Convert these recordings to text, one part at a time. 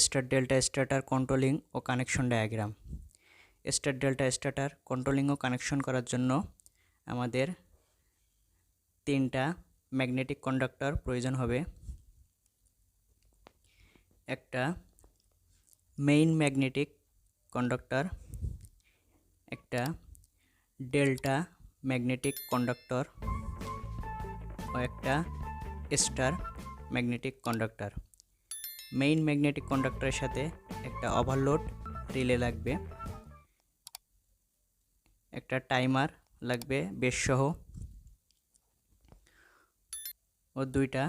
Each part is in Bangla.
স্টার ডেল্টা স্টার্টার কন্ট্রোলিং ও connection diagram. Star delta starter controlling ও কানেকশন করার জন্য আমাদের তিনটা ম্যাগনেটিক কন্ডাক্টর প্রয়োজন হবে। একটা মেইন ম্যাগনেটিক কন্ডাক্টর, একটা ডেল্টা ম্যাগনেটিক কন্ডাক্টর ও একটা star magnetic conductor. Main magnetic কন্ডাক্টরের সাথে একটা ওভারলোড রিলে লাগবে, একটা টাইমার লাগবে বেস সহ ও দুইটা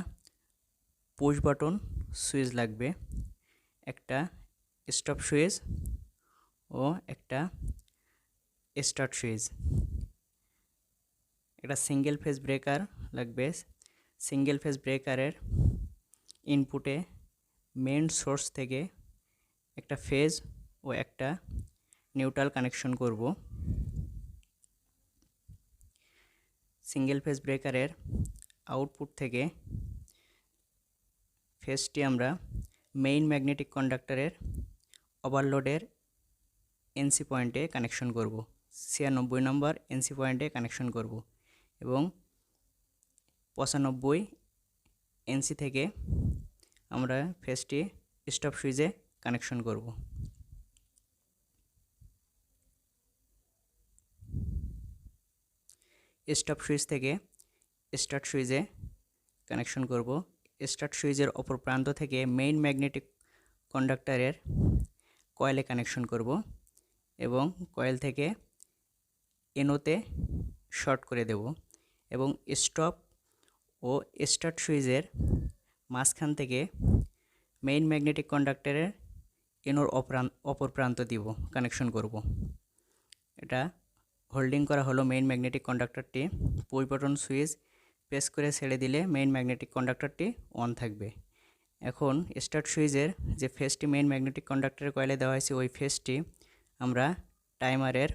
পুশ বাটন সুইচ লাগবে, একটা স্টপ সুইচ ও একটা স্টার্ট সুইচ। একটা সিঙ্গেল ফেজ ব্রেকার লাগবে। সিঙ্গেল ফেজ ব্রেকারের ইনপুটে মেইন সোর্স থেকে একটা ফেজ ও একটা নিউট্রাল কানেকশন করব। সিঙ্গেল ফেজ ব্রেকারের আউটপুট থেকে ফেজটি আমরা মেইন ম্যাগনেটিক কন্ডাক্টরের ওভারলোডের এনসি পয়েন্টে কানেকশন করব, 96 নম্বর এনসি পয়েন্টে কানেকশন করব এবং 95 এনসি থেকে আমরা ফেজটি স্টপ সুইচে কানেকশন করব। স্টপ সুইচ থেকে স্টার্ট সুইচে কানেকশন করব। স্টার্ট সুইচের অপর প্রান্ত থেকে মেইন ম্যাগনেটিক কন্ডাক্টরের কয়েলে কানেকশন করব এবং কয়েল থেকে এনোতে শর্ট করে দেব এবং স্টপ ও স্টার্ট সুইচের মাঝখান থেকে মেইন ম্যাগনেটিক কন্ডাক্টরের এনোর অপর প্রান্ত দিব, কানেকশন করব। এটা হোল্ডিং করা হলো মেইন ম্যাগনেটিক কন্ডাক্টরটি। পুশ বাটন সুইচ প্রেস করে ছেড়ে দিলে মেইন ম্যাগনেটিক কন্ডাক্টরটি অন থাকবে। এখন স্টার্ট সুইচের যে ফেজটি মেইন ম্যাগনেটিক কন্ডাক্টরের কয়েলে দেওয়া হয়েছে ওই ফেজটি আমরা টাইমারের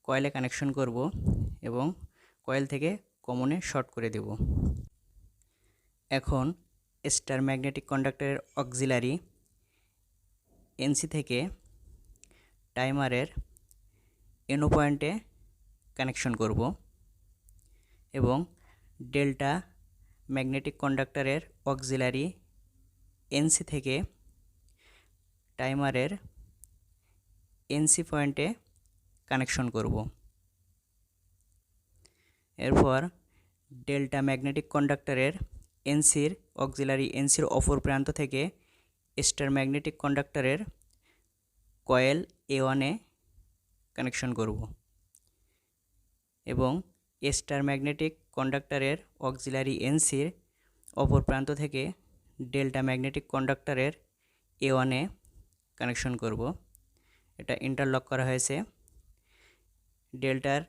কয়েলে কানেকশন করব এবং কয়েল থেকে কমনে শর্ট করে দেব। এখন স্টার ম্যাগনেটিক কন্ডাক্টরের অক্সিলারি এনসি থেকে টাইমারের এনো পয়েন্টে কানেকশন করব এবং ডেল্টা ম্যাগনেটিক কন্ডাক্টরের অক্সিলারি এনসি থেকে টাইমারের এনসি পয়েন্টে কানেকশন করব। এরপর ডেল্টা ম্যাগনেটিক কন্ডাক্টরের এনসির অক্সিলারি এনসির অপর প্রান্ত থেকে স্টার ম্যাগনেটিক কন্ডাক্টরের কয়েল A1-এ কানেকশন করব এবং স্টার ম্যাগনেটিক কন্ডাক্টরের অক্সিলারি এনসির অপর প্রান্ত থেকে ডেল্টা ম্যাগনেটিক কন্ডাক্টরের A1-এ কানেকশন করব। এটা ইন্টারলক করা হয়েছে। ডেল্টার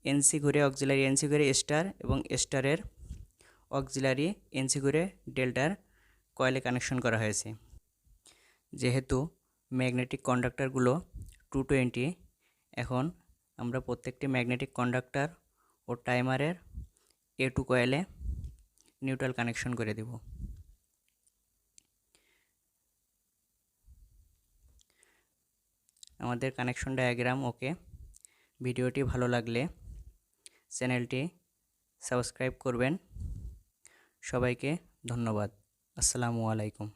এনসি ঘুরে অক্সিলারি এনসি ঘুরে স্টার এবং স্টারের অক্সিলারি এনসি ঘুরে ডেল্টার কয়েলে কানেকশন করা হয়েছে। যেহেতু ম্যাগনেটিক কন্ডাক্টরগুলো 220, এখন আমরা প্রত্যেকটি ম্যাগনেটিক কন্ডাক্টর ও টাইমারের A2 কয়েলে নিউট্রাল কানেকশন করে দেব। আমাদের কানেকশন ডায়াগ্রাম ওকে। ভিডিওটি ভালো লাগলে চ্যানেলটি সাবস্ক্রাইব করবেন। সবাইকে ধন্যবাদ। আসসালামু আলাইকুম।